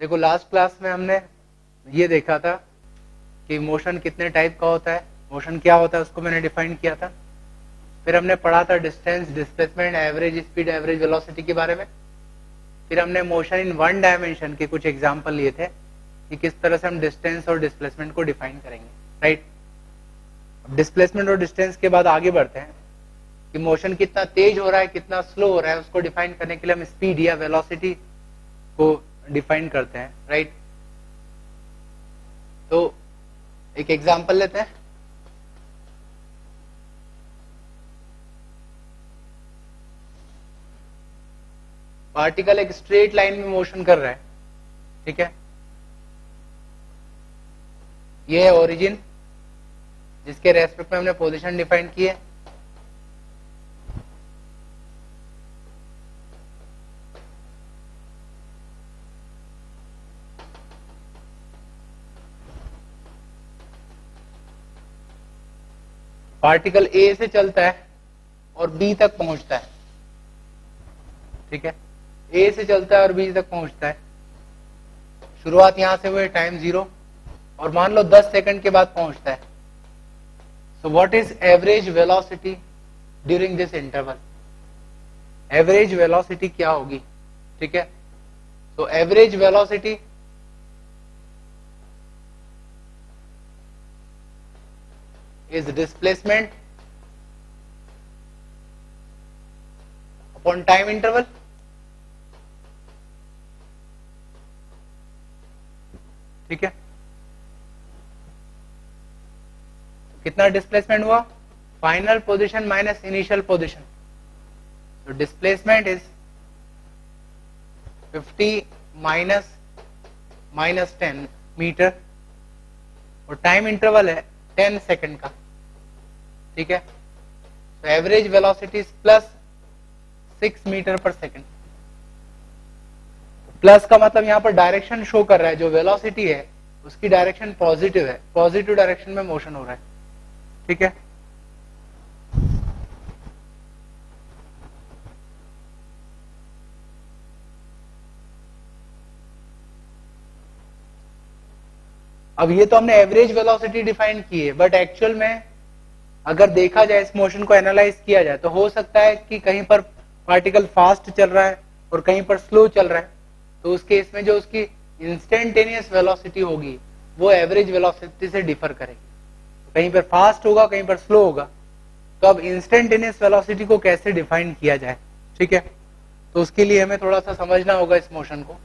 देखो last class में हमने ये देखा था कि मोशन कितने टाइप का होता है, मोशन क्या होता है उसको मैंने डिफाइन किया था। फिर हमने पढ़ा था distance, displacement, average speed, average velocity के बारे में। फिर हमने मोशन इन वन डायमेंशन के कुछ एग्जांपल लिए थे कि किस तरह से हम डिस्टेंस और डिस्प्लेसमेंट को डिफाइन करेंगे, राइट। डिस्प्लेसमेंट और डिस्टेंस के बाद आगे बढ़ते हैं कि मोशन कितना तेज हो रहा है कितना स्लो हो रहा है, उसको डिफाइन करने के लिए हम स्पीड या वेलोसिटी को डिफाइन करते हैं, राइट। तो एक एग्जांपल लेते हैं। पार्टिकल एक स्ट्रेट लाइन में मोशन कर रहा है, ठीक है। ये है ओरिजिन जिसके रेस्पेक्ट में हमने पोजीशन डिफाइन की है। पार्टिकल ए से चलता है और बी तक पहुंचता है, ठीक है। ए से चलता है और बी तक पहुंचता है। शुरुआत यहां से हुई टाइम 0 और मान लो 10 सेकंड के बाद पहुंचता है। So what is average velocity during this interval? Average velocity क्या होगी, ठीक है। तो average velocity is displacement upon time interval, ठीक है। कितना डिस्प्लेसमेंट हुआ? Final position minus initial position. तो डिस्प्लेसमेंट इज 50 माइनस 10 मीटर और टाइम इंटरवल है 10 सेकंड का, ठीक है। तो एवरेज वेलोसिटी प्लस 6 मीटर पर सेकंड। प्लस का मतलब यहां पर डायरेक्शन शो कर रहा है, जो वेलोसिटी है उसकी डायरेक्शन पॉजिटिव है, पॉजिटिव डायरेक्शन में मोशन हो रहा है, ठीक है। अब ये तो हमने एवरेज वेलोसिटी डिफाइन की है, बट एक्चुअल में अगर देखा जाए, इस मोशन को एनालाइज किया जाए, तो हो सकता है कि कहीं पर पार्टिकल फास्ट चल रहा है और कहीं पर स्लो चल रहा है। तो उस केस में जो उसकी इंस्टेंटेनियस वेलोसिटी होगी वो एवरेज वेलोसिटी से डिफर करेगी। कहीं पर फास्ट होगा, कहीं पर स्लो होगा। तो अब इंस्टेंटेनियस वेलोसिटी को कैसे डिफाइन किया जाए, ठीक है। तो उसके लिए हमें थोड़ा सा समझना होगा इस मोशन को।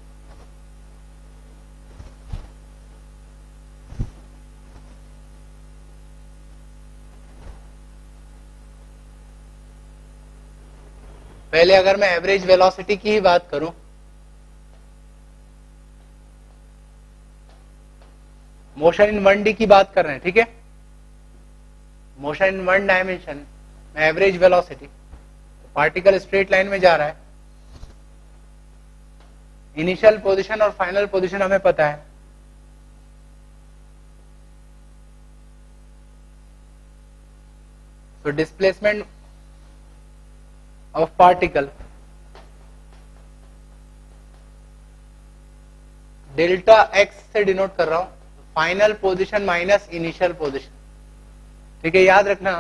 पहले अगर मैं एवरेज वेलोसिटी की ही बात करूं, मोशन इन 1D की बात कर रहे हैं, ठीक है। मोशन इन 1 डायमेंशन में एवरेज वेलोसिटी, तो पार्टिकल स्ट्रेट लाइन में जा रहा है। इनिशियल पोजीशन और फाइनल पोजीशन हमें पता है। तो displacement of particle delta x से डिनोट कर रहा हूं, final position minus initial position, ठीक है। याद रखना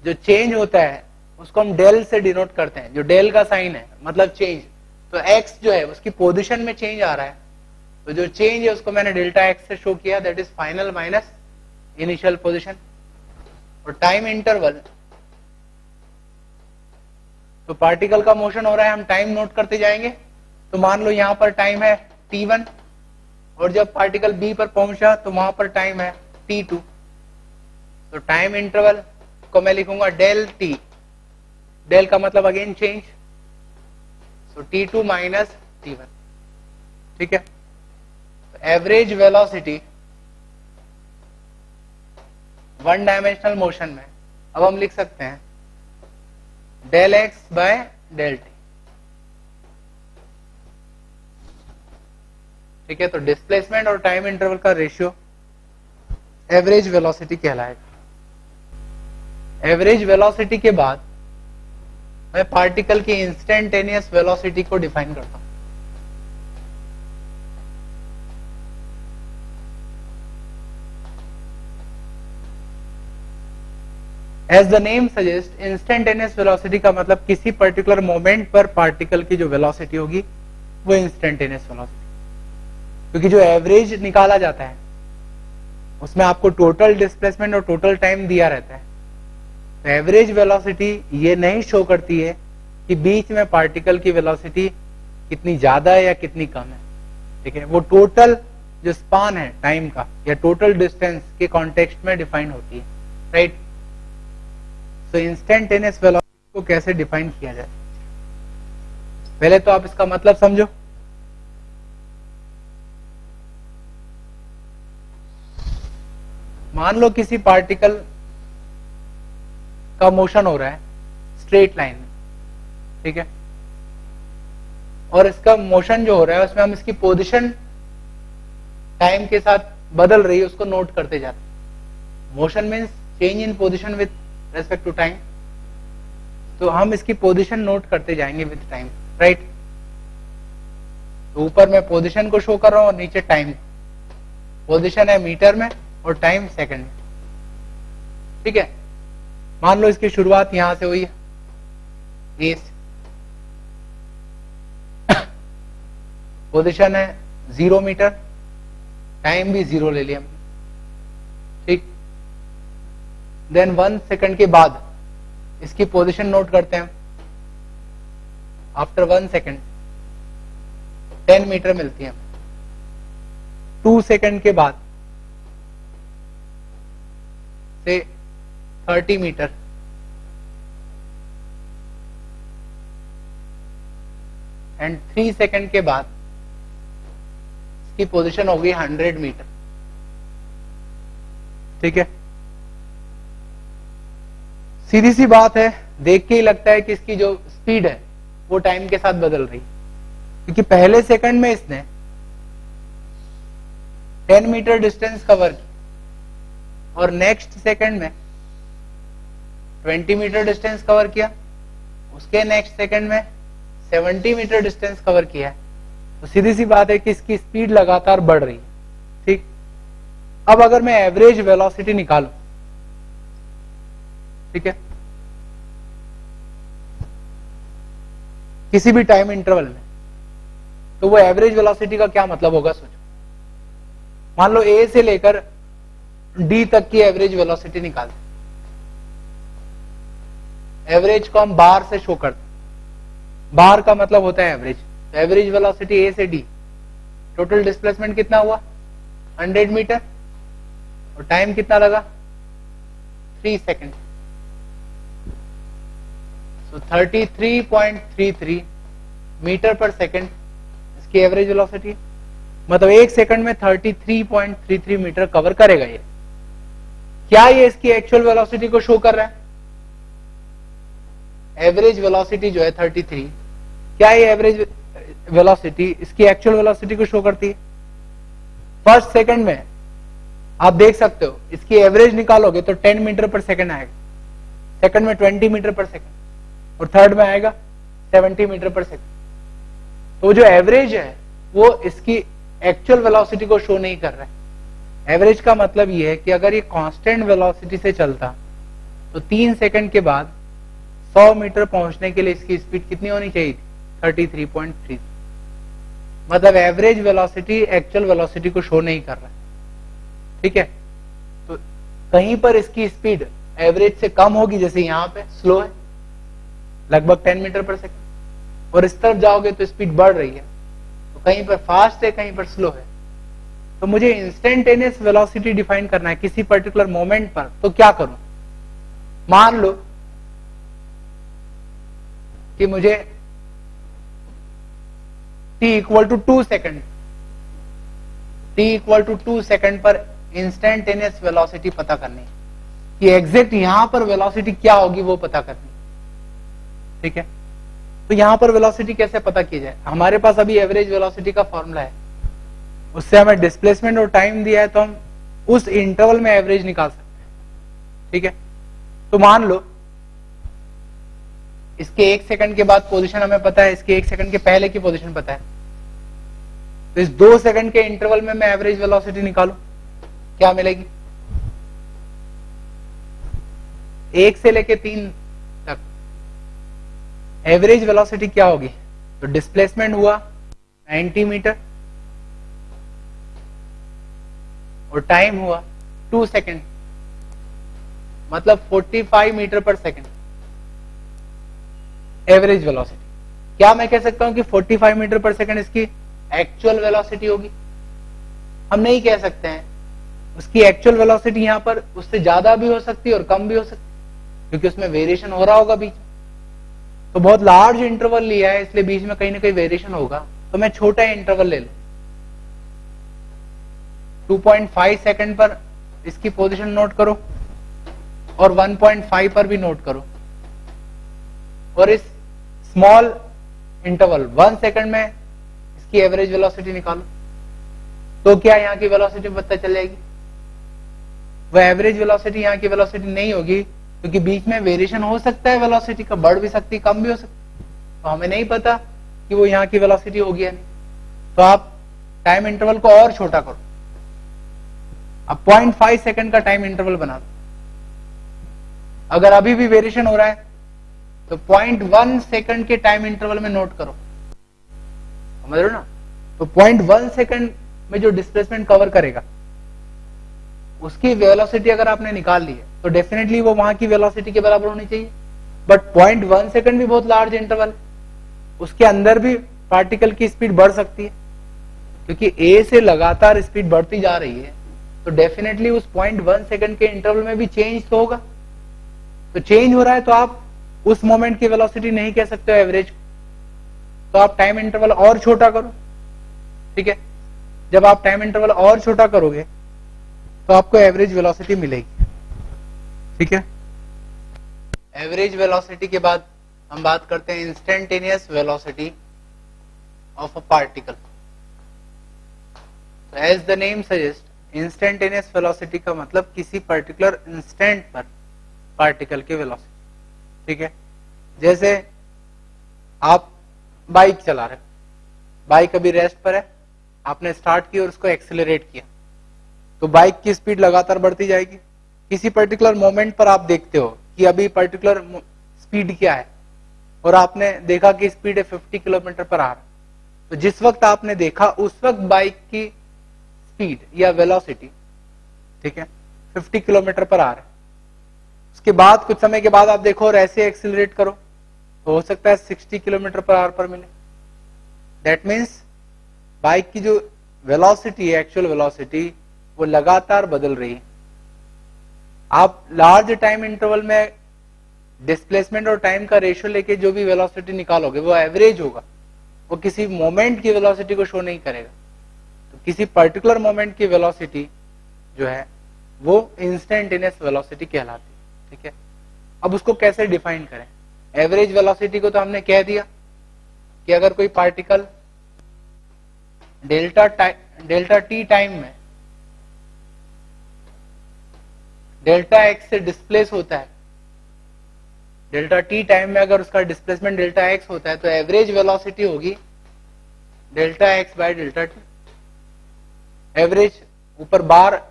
जो चेंज होता है उसको हम डेल से डिनोट करते हैं, जो डेल का साइन है मतलब चेंज। तो एक्स जो है उसकी पोजीशन में चेंज आ रहा है, तो जो चेंज है उसको मैंने डेल्टा एक्स से शो किया, that is final minus initial position. और टाइम इंटरवल, तो पार्टिकल का मोशन हो रहा है, हम टाइम नोट करते जाएंगे। तो मान लो यहां पर टाइम है t1 और जब पार्टिकल बी पर पहुंचा तो वहां पर टाइम है t2। तो टाइम इंटरवल को मैं लिखूंगा डेल टी, डेल का मतलब अगेन चेंज, सो t2 माइनस t1, ठीक है। एवरेज वेलोसिटी 1 डायमेंशनल मोशन में अब हम लिख सकते हैं del X by del T, ठीक है। तो डिस्प्लेसमेंट और टाइम इंटरवल का रेशियो एवरेज वेलोसिटी कहलाएगा। एवरेज वेलोसिटी के बाद मैं पार्टिकल की इंस्टेंटेनियस वेलोसिटी को डिफाइन करता हूं। As the name suggest, instantaneous velocity का मतलब किसी पर्टिकुलर मोमेंट पर पार्टिकल की जो वेलोसिटी होगी वो इंस्टेंटेनियस वेलोसिटी, क्योंकि जो एवरेज निकाला जाता है उसमें आपको टोटल डिस्प्लेसमेंट और टोटल टाइम दिया रहता है। तो एवरेज वेलोसिटी ये नहीं शो करती है कि बीच में पार्टिकल की वेलोसिटी कितनी ज्यादा है या कितनी कम है, ठीक है। वो टोटल जो स्पान है टाइम का या टोटल डिस्टेंस के कॉन्टेक्स्ट में डिफाइन होती है, राइट। तो इंस्टेंटेनियस वेलोसिटी को कैसे डिफाइन किया जाए, पहले तो आप इसका मतलब समझो। मान लो किसी पार्टिकल का मोशन हो रहा है स्ट्रेट लाइन में, ठीक है, और इसका मोशन जो हो रहा है उसमें हम इसकी पोजीशन टाइम के साथ बदल रही है उसको नोट करते जाते हैं। Motion means change in position with respect to time, तो हम इसकी पोजीशन नोट करते जाएंगे विद टाइम, राइट। तो ऊपर मैं पोजीशन को शो कर रहा हूं और नीचे टाइम। पोजीशन है मीटर में और टाइम सेकंड में, ठीक है। मान लो इसकी शुरुआत यहां से हुई है ए से, पोजीशन है 0 मीटर, टाइम भी 0 ले लिया, ठीक। देन 1 सेकंड के बाद इसकी पोजीशन नोट करते हैं। आफ्टर 1 सेकंड 10 मीटर मिलती है। 2 सेकंड के बाद से 30 मीटर, एंड 3 सेकंड के बाद इसकी पोजीशन हो गई 100 मीटर, ठीक है। सीधी सी बात है, देख के ही लगता है कि इसकी जो स्पीड है वो टाइम के साथ बदल रही, क्योंकि पहले सेकंड में इसने 10 मीटर डिस्टेंस कवर की और नेक्स्ट सेकंड में 20 मीटर डिस्टेंस कवर किया, उसके नेक्स्ट सेकंड में 70 मीटर डिस्टेंस कवर किया है। तो सीधी सी बात है कि इसकी स्पीड लगातार बढ़ रही है, ठीक। अब अगर मैं एवरेज वेलोसिटी निकालूं, ठीक है, किसी भी टाइम इंटरवल में, तो वो एवरेज वेलोसिटी का क्या मतलब होगा सोचो। मान लो ए से लेकर डी तक की एवरेज वेलोसिटी निकालते, एवरेज को हम बार से शो करते, बार का मतलब होता है एवरेज। एवरेज वेलोसिटी ए से डी, टोटल डिस्प्लेसमेंट कितना हुआ 100 मीटर और टाइम कितना लगा 3 सेकंड। सो 33.33 मीटर पर सेकंड इसकी एवरेज वेलोसिटी, मतलब 1 सेकंड में 33.33 मीटर कवर करेगा ये। क्या ये इसकी एक्चुअल वेलोसिटी को शो कर रहा है? एवरेज वेलोसिटी जो है 33, क्या ये एवरेज वेलोसिटी इसकी एक्चुअल वेलोसिटी को शो करती है? फर्स्ट सेकंड में आप देख सकते हो, इसकी एवरेज निकालोगे तो 10 मीटर पर सेकंड आएगा, सेकंड में 20 मीटर पर सेकंड, और थर्ड में आएगा 70 मीटर पर सेकंड। तो जो एवरेज है वो इसकी एक्चुअल वेलोसिटी को शो नहीं कर रहा है। एवरेज का मतलब ये है कि अगर ये कांस्टेंट वेलोसिटी से चलता तो 3 सेकंड के बाद 100 मीटर पहुंचने के लिए इसकी स्पीड कितनी होनी चाहिए थी? 33.3। मतलब एवरेज वेलोसिटी एक्चुअल वेलोसिटी को शो नहीं कर रहा है, ठीक है। तो कहीं पर इसकी स्पीड एवरेज से कम होगी, जैसे यहां पे स्लो है लगभग 10 मीटर पर सेकंड, और इस तरफ जाओगे तो स्पीड बढ़ रही है, तो कहीं पर फास्ट है कहीं पर स्लो है। तो मुझे इंस्टेंटेनियस वेलोसिटी डिफाइन करना है किसी पर्टिकुलर मोमेंट पर, तो क्या करूं? मान लो कि मुझे t equal to 2 second, t equal to 2 second पर इंस्टेंटेनियस वेलोसिटी पता करनी है, कि एग्जैक्ट यहां पर वेलोसिटी क्या होगी वो पता करनी, ठीक है। तो यहां पर वेलोसिटी कैसे पता की जाए? हमारे पास अभी एवरेज वेलोसिटी का फॉर्मूला है, उससे हमें डिस्प्लेसमेंट और टाइम दिया है, तो हम उस इंटरवल में एवरेज निकाल सकते हैं, ठीक है। तो मान लो इसके 1 सेकंड के बाद पोजीशन हमें पता है, इसके 1 सेकंड के पहले की पोजीशन पता है, तो इस 2 सेकंड के इंटरवल में मैं एवरेज वेलोसिटी निकालूं, क्या मिलेगी? 1 से लेके 3 तक एवरेज वेलोसिटी क्या होगी? तो डिस्प्लेसमेंट हुआ 90 मीटर और टाइम हुआ 2 सेकेंड, मतलब 45 मीटर पर सेकेंड एवरेज वेलोसिटी। क्या मैं कह सकता हूं कि 45 मीटर पर सेकेंड इसकी एक्चुअल वेलोसिटी होगी? हम नहीं कह सकते हैं। उसकी एक्चुअल वेलोसिटी यहां पर उससे ज्यादा भी हो सकती है और कम भी हो सकती है, क्योंकि उसमें वेरिएशन हो रहा होगा बीच में। तो बहुत लार्ज इंटरवल लिया है, इसलिए बीच में कहीं ना कहीं वेरिएशन होगा। तो मैं छोटा इंटरवल ले लूं, 2.5 सेकंड पर इसकी पोजीशन नोट करो और 1.5 पर भी नोट करो, और इस स्मॉल इंटरवल 1 सेकंड में इसकी एवरेज वेलोसिटी निकालो। तो क्या यहां की वेलोसिटी पता चल जाएगी? वह एवरेज वेलोसिटी यहां की वेलोसिटी नहीं होगी, क्योंकि बीच में वेरिएशन हो सकता है, वेलोसिटी का बढ़ भी सकती, कम भी हो सकती। तो हमें नहीं पता कि वो यहां की वेलोसिटी होगी या नहीं। तो आप टाइम इंटरवल को और छोटा करो। अब 0.5 सेकंड का टाइम इंटरवल बना दो। अगर अभी भी वेरिएशन हो रहा है तो 0.1 सेकंड के टाइम इंटरवल में नोट करो, समझ रहे हो ना? तो 0.1 सेकंड में जो डिस्प्लेसमेंट कवर करेगा उसकी वेलोसिटी अगर आपने निकाल ली है तो डेफिनेटली वो वहां की वेलोसिटी के बराबर होनी चाहिए। बट 0.1 सेकंड भी बहुत लार्ज इंटरवल है, उसके अंदर भी पार्टिकल की स्पीड बढ़ सकती है, क्योंकि ए से लगातार स्पीड बढ़ती जा रही है। तो डेफिनेटली उस 0.1 सेकंड के इंटरवल में भी चेंज तो होगा। तो चेंज हो रहा है तो आप उस मोमेंट की वेलोसिटी नहीं कह सकते हो एवरेज, तो आप टाइम इंटरवल और छोटा करो। ठीक है, जब आप टाइम इंटरवल और छोटा करोगे तो आपको एवरेज वेलोसिटी मिलेगी। ठीक है, एवरेज वेलोसिटी के बाद हम बात करते हैं instantaneous velocity of a particle. As the name suggest, instantaneous velocity का मतलब किसी पर्टिकुलर इंस्टेंट पर पार्टिकल की वेलोसिटी। ठीक है, जैसे आप बाइक चला रहे हो, बाइक अभी रेस्ट पर है, आपने स्टार्ट किया और उसको एक्सेलरेट किया, तो बाइक की स्पीड लगातार बढ़ती जाएगी। किसी पर्टिकुलर मोमेंट पर आप देखते हो कि अभी पर्टिकुलर स्पीड क्या है, और आपने देखा कि स्पीड है 50 किलोमीटर पर आवर। तो जिस वक्त आपने देखा उस वक्त बाइक की स्पीड या वेलोसिटी, ठीक है, 50 किलोमीटर पर आवर है। उसके बाद कुछ समय के बाद आप देखो और ऐसे एक्सेलरेट करो तो हो सकता है 60 किलोमीटर पर आवर पर मिले। दैट मीन्स बाइक की जो वेलोसिटी है, एक्चुअल वेलोसिटी, वो लगातार बदल रही है। आप लार्ज टाइम इंटरवल में डिस्प्लेसमेंट और टाइम का रेशियो लेके जो भी वेलोसिटी निकालोगे वो एवरेज होगा, वो किसी मोमेंट की वेलोसिटी को शो नहीं करेगा। तो किसी पर्टिकुलर मोमेंट की वेलोसिटी जो है वो इंस्टेंटेनियस वेलोसिटी कहलाती है। ठीक है, अब उसको कैसे डिफाइन करें? एवरेज वेलोसिटी को तो हमने कह दिया कि अगर कोई पार्टिकल डेल्टा टी टाइम में डेल्टा एक्स से डिस्प्लेस होता है, डेल्टा टी टाइम में अगर उसका डिस्प्लेसमेंट डेल्टा एक्स होता है, तो एवरेज वेलोसिटी होगी delta x by delta T. Average ऊपर बार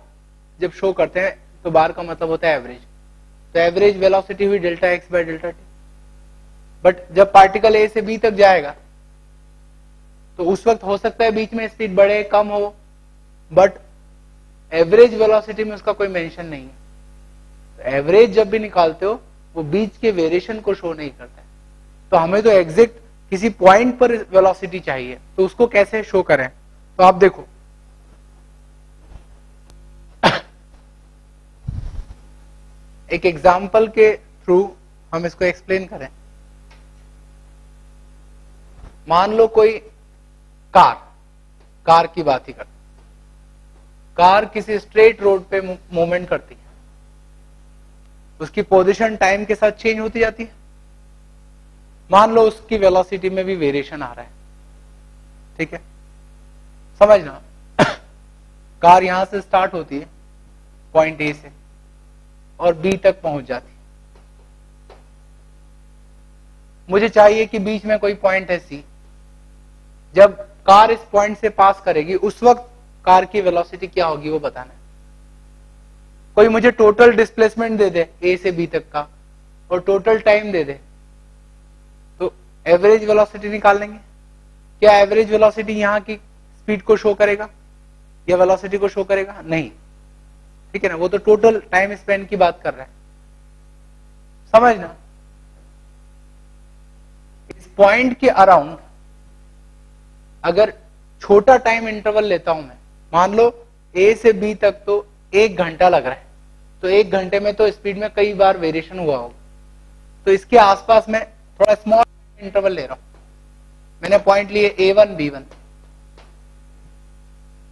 जब शो करते हैं तो बार का मतलब होता है एवरेज, तो एवरेज वेलोसिटी हुई delta x by delta T. But जब पार्टिकल ए से बी तक जाएगा तो उस वक्त हो सकता है बीच में स्पीड बढ़े कम हो, बट एवरेज वेलोसिटी में उसका कोई मेंशन नहीं है। तो एवरेज जब भी निकालते हो वो बीच के वेरिएशन को शो नहीं करता है। तो हमें तो एग्जैक्ट किसी पॉइंट पर वेलोसिटी चाहिए, तो उसको कैसे शो करें? तो आप देखो एक एग्जाम्पल के थ्रू हम इसको एक्सप्लेन करें। मान लो कोई कार की बात ही करते, कार किसी स्ट्रेट रोड पे मूवमेंट करती है, उसकी पोजीशन टाइम के साथ चेंज होती जाती है। मान लो उसकी वेलोसिटी में भी वेरिएशन आ रहा है। ठीक है, समझना, कार यहां से स्टार्ट होती है पॉइंट ए से और बी तक पहुंच जाती है। मुझे चाहिए कि बीच में कोई पॉइंट है सी। जब कार इस पॉइंट से पास करेगी उस वक्त कार की वेलोसिटी क्या होगी वो बताना है। कोई मुझे टोटल डिस्प्लेसमेंट दे दे ए से बी तक का और टोटल टाइम दे दे, तो एवरेज वेलोसिटी निकाल लेंगे। क्या एवरेज वेलोसिटी यहाँ की स्पीड को शो करेगा या वेलोसिटी को शो करेगा? नहीं, ठीक है ना, वो तो टोटल टाइम स्पेन की बात कर रहा है, समझना। इस पॉइंट के अराउंड अगर छोटा टाइम इंटरवल लेता हूं मैं, मान लो ए से बी तक तो 1 घंटा लग रहा है, तो 1 घंटे में तो स्पीड में कई बार वेरिएशन हुआ होगा, तो इसके आसपास मैं थोड़ा स्मॉल इंटरवल ले रहा हूं। मैंने पॉइंट लिए A1 B1,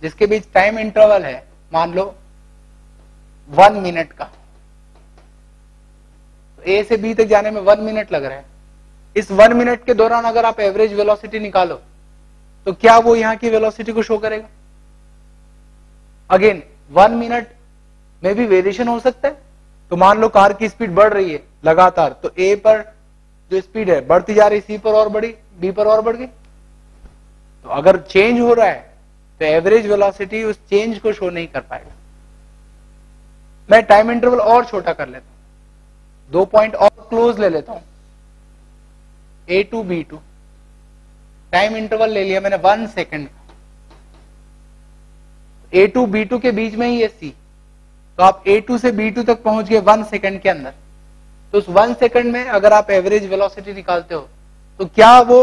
जिसके बीच टाइम इंटरवल है मान लो 1 मिनट का, तो ए से बी तक जाने में 1 मिनट लग रहा है। इस 1 मिनट के दौरान अगर आप एवरेज वेलोसिटी निकालो तो क्या वो यहां की वेलोसिटी को शो करेगा? अगेन 1 मिनट में भी वेरिएशन हो सकता है। तो मान लो कार की स्पीड बढ़ रही है लगातार, तो ए पर जो स्पीड है बढ़ती जा रही, सी पर और बढ़ी, बी पर और बढ़ गई, तो अगर चेंज हो रहा है तो एवरेज वेलोसिटी उस चेंज को शो नहीं कर पाएगा। मैं टाइम इंटरवल और छोटा कर लेता हूं, 2 पॉइंट और क्लोज ले लेता हूं, A2 B2, टाइम इंटरवल ले लिया मैंने 1 सेकेंड। A2 B2 के बीच में ही है C, तो आप A2 से B2 तक पहुंच गए 1 सेकेंड के अंदर। तो उस 1 सेकेंड में अगर आप एवरेज वेलोसिटी निकालते हो तो क्या वो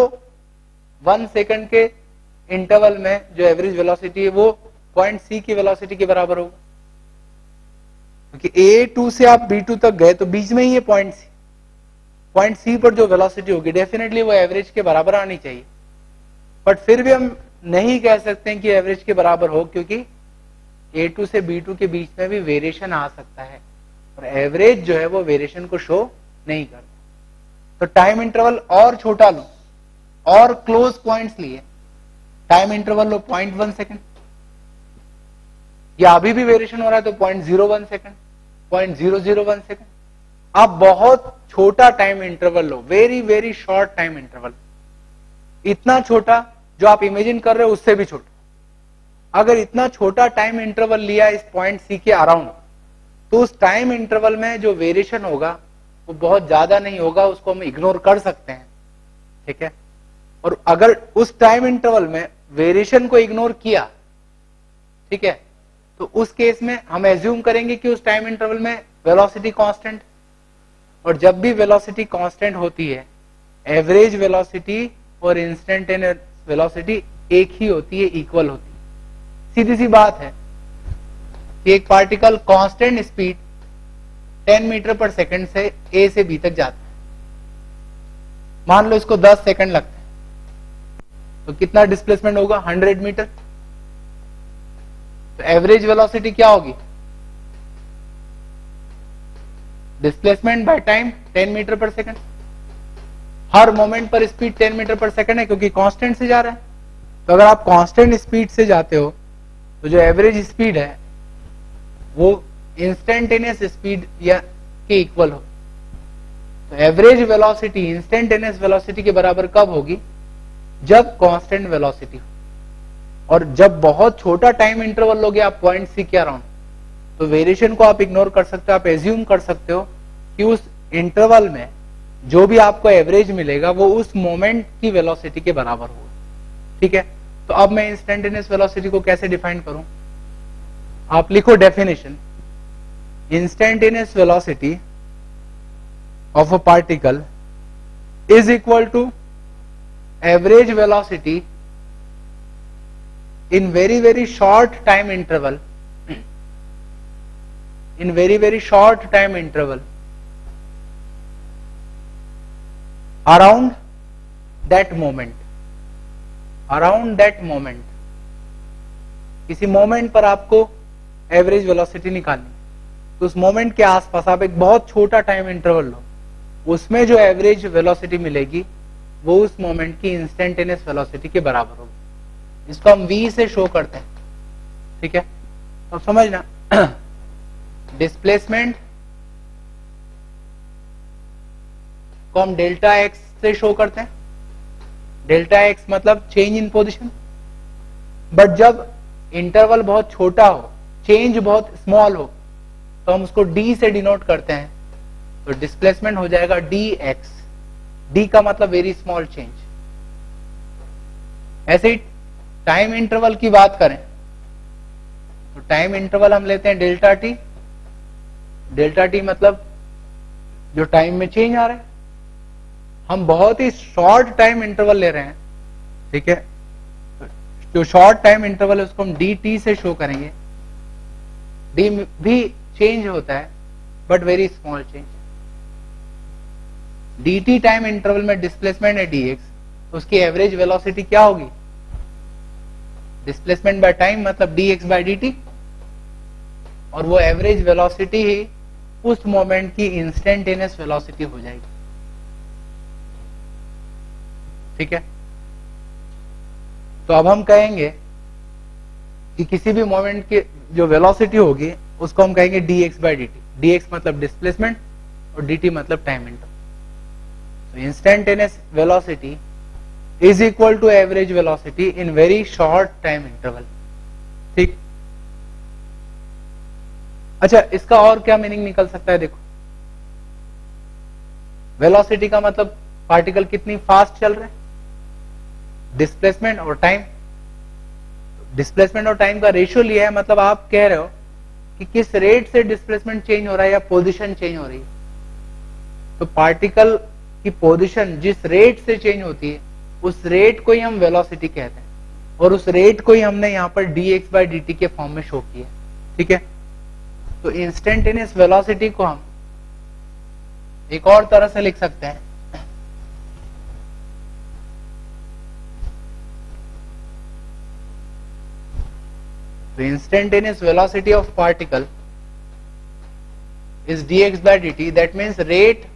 1 सेकेंड के इंटरवल में जो एवरेज वेलोसिटी है वो पॉइंट C की वेलोसिटी के बराबर होगा? क्योंकि A2 से आप B2 तक गए तो बीच में ही है पॉइंट C। पॉइंट C पर जो वेलोसिटी होगी डेफिनेटली वो एवरेज के बराबर आनी चाहिए, बट फिर भी हम नहीं कह सकते हैं कि एवरेज के बराबर हो, क्योंकि A2 से B2 के बीच में भी वेरिएशन आ सकता है और एवरेज जो है वो वेरिएशन को शो नहीं करता। तो टाइम इंटरवल और छोटा लो और क्लोज पॉइंट्स लिए, टाइम इंटरवल लो 0.1 सेकेंड, या अभी भी वेरिएशन हो रहा है तो 0.01 सेकेंड, 0.001 सेकेंड। आप बहुत छोटा टाइम इंटरवल लो, very very short time interval, इतना छोटा जो आप इमेजिन कर रहे हो उससे भी छोटा। अगर इतना छोटा टाइम इंटरवल लिया इस पॉइंट सी के अराउंड, तो उस टाइम इंटरवल में जो वेरिएशन होगा वो बहुत ज्यादा नहीं होगा, उसको हम इग्नोर कर सकते हैं, ठीक है। और अगर उस टाइम इंटरवल में वेरिएशन को इग्नोर किया, ठीक है, तो उस केस में हम एज्यूम करेंगे कि उस टाइम इंटरवल में वेलोसिटी कांस्टेंट, और जब भी वेलोसिटी कांस्टेंट होती है एवरेज वेलोसिटी और इंस्टेंटेनियस वेलोसिटी एक ही होती है, इक्वल होती है। सीधी सी बात है कि एक पार्टिकल कांस्टेंट स्पीड 10 मीटर पर सेकंड से ए से बी तक जाता है, मान लो इसको 10 सेकंड लगता है, तो कितना डिस्प्लेसमेंट होगा? 100 मीटर। तो एवरेज वेलोसिटी क्या होगी? डिस्प्लेसमेंट बाय टाइम 10 मीटर पर सेकंड। हर मोमेंट पर स्पीड 10 मीटर पर सेकंड है क्योंकि कांस्टेंट से जा रहा है। तो अगर आप कांस्टेंट स्पीड से जाते हो तो जो एवरेज स्पीड है वो इंस्टेंटेनियस स्पीड या के इक्वल हो। तो एवरेज वेलोसिटी इंस्टेंटेनियस वेलोसिटी के बराबर कब होगी? जब कांस्टेंट वेलोसिटी हो। और जब बहुत छोटा टाइम इंटरवल लोगे आप पॉइंट सी के अराउंड, तो वेरिएशन को आप इग्नोर कर सकते हो, आप एज्यूम कर सकते हो कि उस इंटरवल में जो भी आपको एवरेज मिलेगा वो उस मोमेंट की वेलोसिटी के बराबर होगा, ठीक है। तो अब मैं इंस्टेंटेनियस वेलोसिटी को कैसे डिफाइन करूं? आप लिखो definition, instantaneous velocity of a particle is equal to average velocity in very short time interval, in very short time interval around that moment, around that moment, किसी मोमेंट पर आपको average velocity निकालनी, तो उस moment के आसपास आप एक बहुत छोटा टाइम इंटरवल लो, उसमें जो एवरेज वेलोसिटी मिलेगी वो उस मोमेंट की इंस्टेंटेनियस वेलोसिटी के बराबर होगी। इसको हम v से शो करते हैं, ठीक है। अब समझना, डिस्प्लेसमेंट को हम डेल्टा x से शो करते हैं। डेल्टा x मतलब चेंज इन पोजीशन, बट जब इंटरवल बहुत छोटा हो, चेंज बहुत स्मॉल हो, तो हम उसको d से डिनोट करते हैं, तो डिस्प्लेसमेंट हो जाएगा dx। d का मतलब वेरी स्मॉल चेंज। ऐसे ही टाइम इंटरवल की बात करें तो टाइम इंटरवल हम लेते हैं डेल्टा टी। डेल्टा टी मतलब जो टाइम में चेंज आ रहा है। हम बहुत ही शॉर्ट टाइम इंटरवल ले रहे हैं, ठीक है। जो शॉर्ट टाइम इंटरवल है उसको हम डी टी से शो करेंगे। डी भी चेंज होता है but very small change. D T time interval में डिस्प्लेसमेंट है dx, तो उसकी एवरेज वेलोसिटी क्या होगी? डिस्प्लेसमेंट बाय टाइम मतलब dx बाय dt, और वो एवरेज वेलोसिटी ही उस मोमेंट की इंस्टेंटेनियस वेलोसिटी हो जाएगी, ठीक है। तो अब हम कहेंगे कि किसी भी मोमेंट की जो वेलोसिटी होगी उसको हम कहेंगे dx बाय dt। dx मतलब डिस्प्लेसमेंट और dt मतलब टाइम इंटरवल। तो instantaneous velocity is equal to average velocity in very short time interval, ठीक। अच्छा, इसका और क्या मीनिंग निकल सकता है? देखो, वेलोसिटी का मतलब पार्टिकल कितनी फास्ट चल रहे हैं, डिस्प्लेसमेंट और टाइम। डिस्प्लेसमेंट और टाइम का रेशियो लिया है, मतलब आप कह रहे हो कि किस रेट से डिस्प्लेसमेंट चेंज हो रहा है या पोजीशन चेंज हो रही है। तो पार्टिकल की पोजीशन जिस रेट से चेंज होती है उस रेट को ही हम वेलोसिटी कहते हैं, और उस रेट को ही हमने यहां पर dx बाय dt के फॉर्म में शो किया, ठीक है। तो इंस्टेंटेनियस वेलोसिटी को हम एक और तरह से लिख सकते हैं, तो instantaneous velocity of particle is dx by dt, that means rate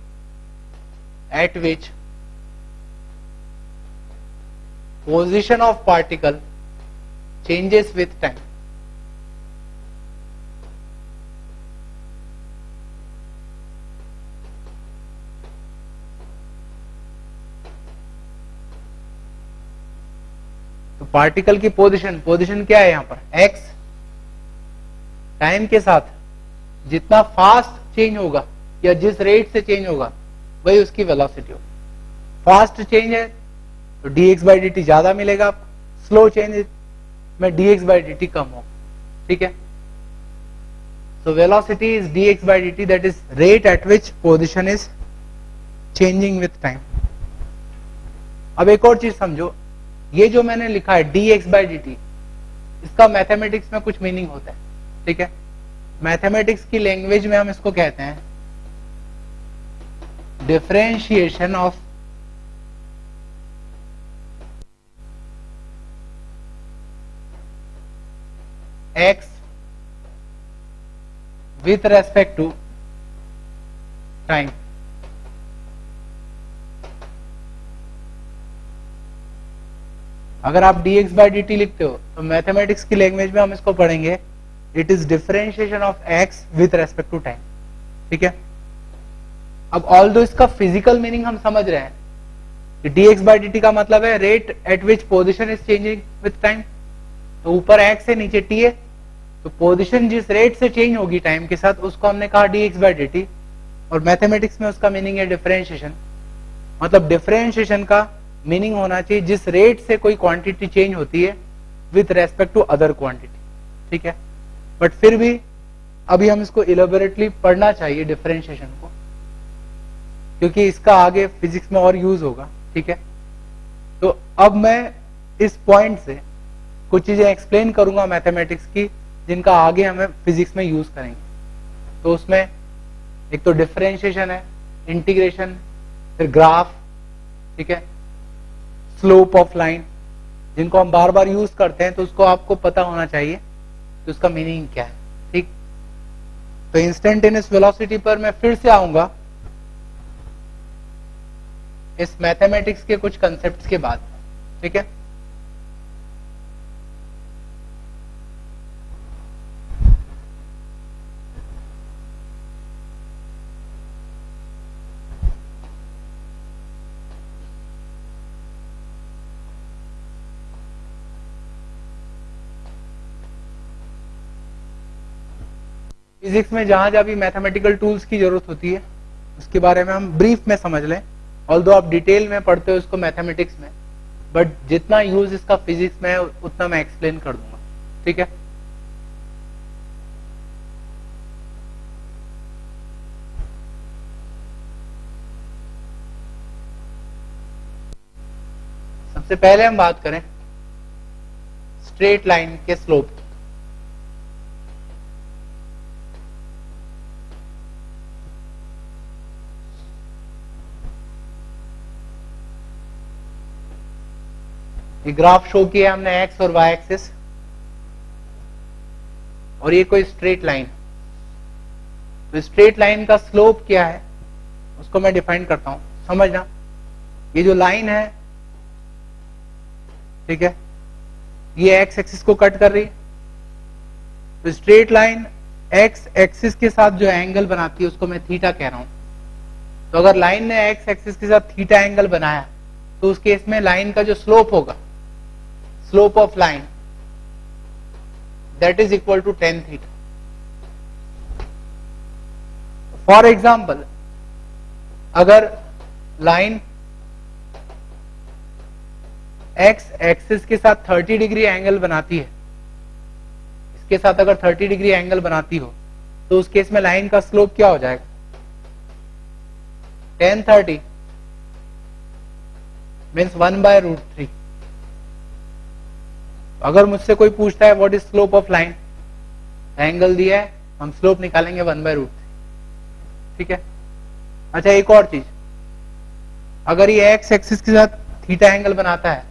at which position of particle changes with time। तो पार्टिकल की पोजीशन क्या है यहां पर? x। टाइम के साथ जितना फास्ट चेंज होगा या जिस रेट से चेंज होगा वही उसकी वेलोसिटी होगी। फास्ट चेंज है तो dx बाई dt ज्यादा मिलेगा आपको, स्लो चेंज में dx बाई dt कम होगा, ठीक है। So velocity is dx by dt, that is rate at which position is changing with time. अब एक और चीज समझो, ये जो मैंने लिखा है dx बाई dt, इसका मैथमेटिक्स में कुछ मीनिंग होता है, ठीक है। मैथमेटिक्स की लैंग्वेज में हम इसको कहते हैं differentiation of x with respect to time। अगर आप dx बाई dt लिखते हो तो मैथमेटिक्स की लैंग्वेज में हम इसको पढ़ेंगे it is differentiation of x with respect to time, ठीक है। अब ऑल्दो इसका फिजिकल मीनिंग हम समझ रहे हैं कि dx बाई dt का मतलब है rate at which position is changing with time. तो ऊपर x है नीचे t है, तो पोजीशन जिस रेट से चेंज होगी टाइम के साथ उसको हमने कहा dx बाई dt, और मैथमेटिक्स में उसका मीनिंग है डिफरेंशिएशन। मतलब डिफरेंशिएशन का मीनिंग होना चाहिए जिस रेट से कोई क्वांटिटी चेंज होती है with respect to other quantity, ठीक है। बट फिर भी अभी हम इसको इलेबोरेटली पढ़ना चाहिए डिफरेंशिएशन को, क्योंकि इसका आगे फिजिक्स में और यूज होगा, ठीक है। तो अब मैं इस पॉइंट से कुछ चीजें एक्सप्लेन करूंगा मैथमेटिक्स की जिनका आगे हमें फिजिक्स में यूज करेंगे। तो उसमें एक तो डिफरेंशिएशन है, इंटीग्रेशन, फिर ग्राफ, ठीक है, स्लोप ऑफ लाइन, जिनको हम बार बार यूज करते हैं, तो उसको आपको पता होना चाहिए कि उसका मीनिंग क्या है, ठीक। तो इंस्टेंटेनियस वेलोसिटी पर मैं फिर से आऊंगा इस मैथमेटिक्स के कुछ कंसेप्ट्स के बाद, ठीक है। फिजिक्स में जहां जहां भी मैथमेटिकल टूल्स की जरूरत होती है उसके बारे में हम ब्रीफ में समझ लें, ऑल्दो आप डिटेल में पढ़ते हो इसको मैथमेटिक्स में, बट जितना यूज इसका फिजिक्स में है उतना मैं एक्सप्लेन कर दूंगा, ठीक है। सबसे पहले हम बात करें स्ट्रेट लाइन के स्लोप की। ये ग्राफ शो किया हमने एक्स और वाई एक्सिस, और ये कोई स्ट्रेट लाइन, तो स्ट्रेट लाइन का स्लोप क्या है उसको मैं डिफाइन करता हूं, समझना। ये जो लाइन है, ठीक है, ये एक्स एक्सिस को कट कर रही है, तो स्ट्रेट लाइन एक्स एक्सिस के साथ जो एंगल बनाती है उसको मैं थीटा कह रहा हूं। तो अगर लाइन ने एक्स एक्सिस के साथ थीटा एंगल बनाया तो उस केस में लाइन का जो स्लोप होगा, slope of line, that is equal to tan theta. For example, अगर लाइन एक्स एक्सिस के साथ 30 डिग्री एंगल बनाती है, इसके साथ अगर 30 डिग्री एंगल बनाती हो तो उस केस में लाइन का स्लोप क्या हो जाएगा, tan 30 मीन्स 1/√3। अगर मुझसे कोई पूछता है what is slope of line, angle दिया है, हम स्लोप निकालेंगे 1/√3, ठीक है। अच्छा, एक और चीज, अगर ये एक्स एक्सिस के साथ थीटा एंगल बनाता है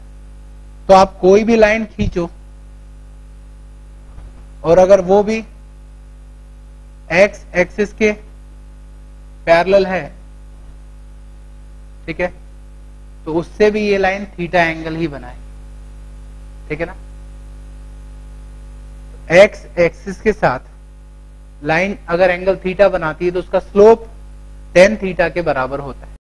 तो आप कोई भी लाइन खींचो और अगर वो भी एक्स एक्सिस के पैरेलल है, ठीक है, तो उससे भी ये लाइन थीटा एंगल ही बनाए, ठीक है ना। एक्स एक्सिस के साथ लाइन अगर एंगल थीटा बनाती है तो उसका स्लोप tan थीटा के बराबर होता है,